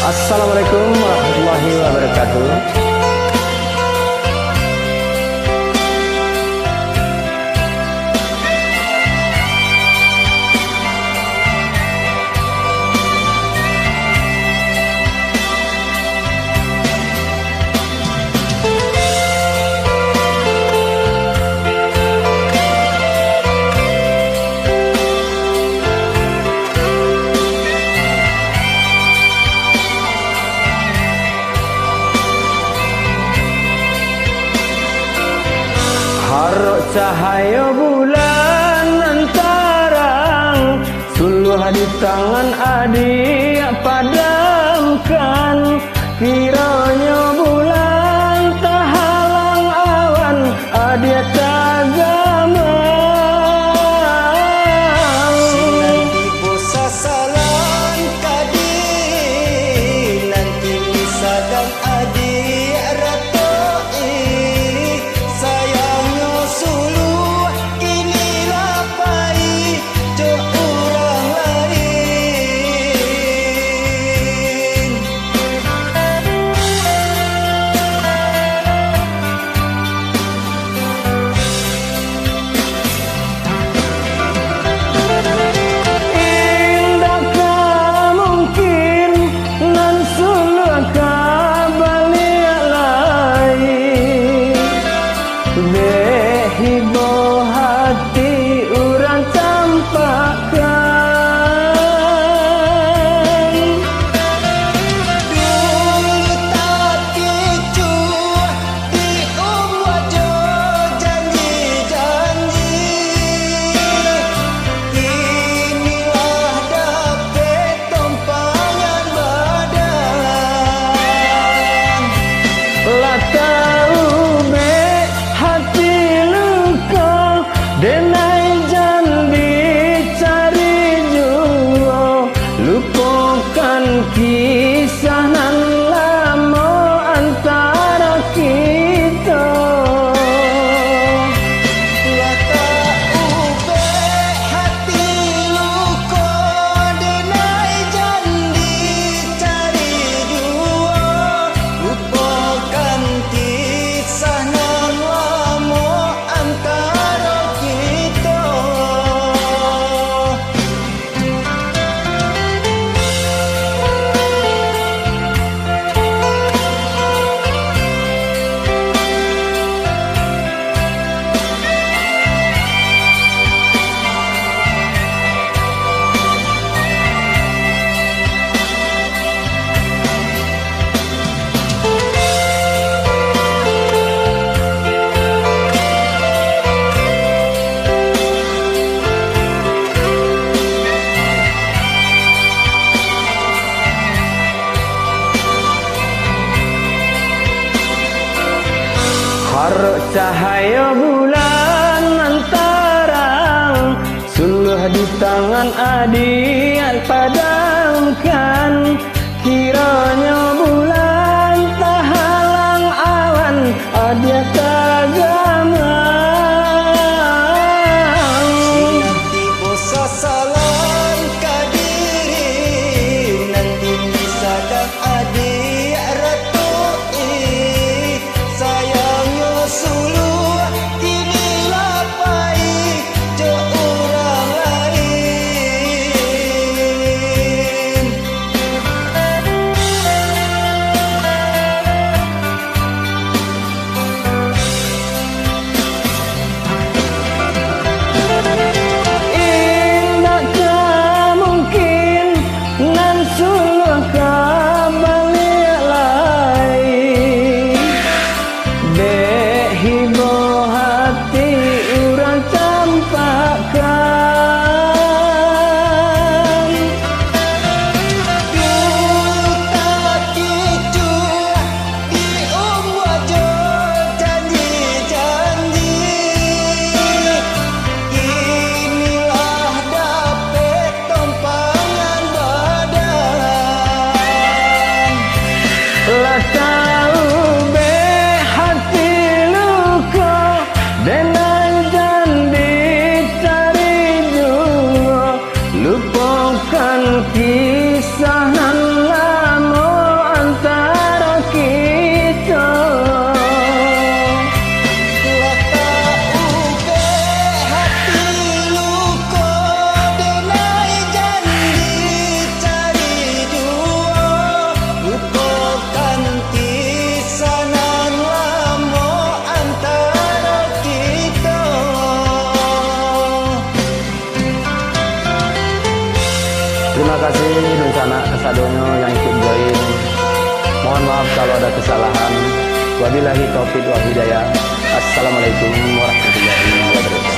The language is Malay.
Assalamualaikum warahmatullahi wabarakatuh. Harok cahaya bulan antarang, suluh di tangan adik padamkan. Kiranya bulan tak halang awan, adik tak gamang. Nanti bosa salam kadi, nanti misadang adik ratoi. Sayangnya suluh kini lapai jo orang lain. Indakkah mungkin nan suluh kabalik lain, behibo hati urang campakan. Dulu tak kecuh di wajah janji-janji. Inilah dapet tumpangan badan. Lah tahu be hati luka, denai janji cari jua. Lupakan kisah nan lama antara kita. Lah tak ube hati luka, denai janji cari jua. Lupakan kisah nan lama antara kita. Harok cahaya bulan antarang, suluh di tangan adik padamkan. Kiranya bulan tak halang awan, adik tak gamang. Nanti bosa salam kadiri, nanti misadang adik ratoi. Sayangnya suluh kini lapai jo orang lain. Indakkah mungkin nan suluh kabalik lain, behibo hati urang campakan. Dulu tak kecuh di wajah janji-janji. Inilah dapet tumpangan badan. Lah tahu be hati luka, denai janji cari jua. Lupakan kisah nan lama Terima kasih Nunsana Kesadonyo yang ikut join. Mohon maaf kalau ada kesalahan. Wabillahi taufiq wal hidayah. Assalamualaikum warahmatullahi wabarakatuh.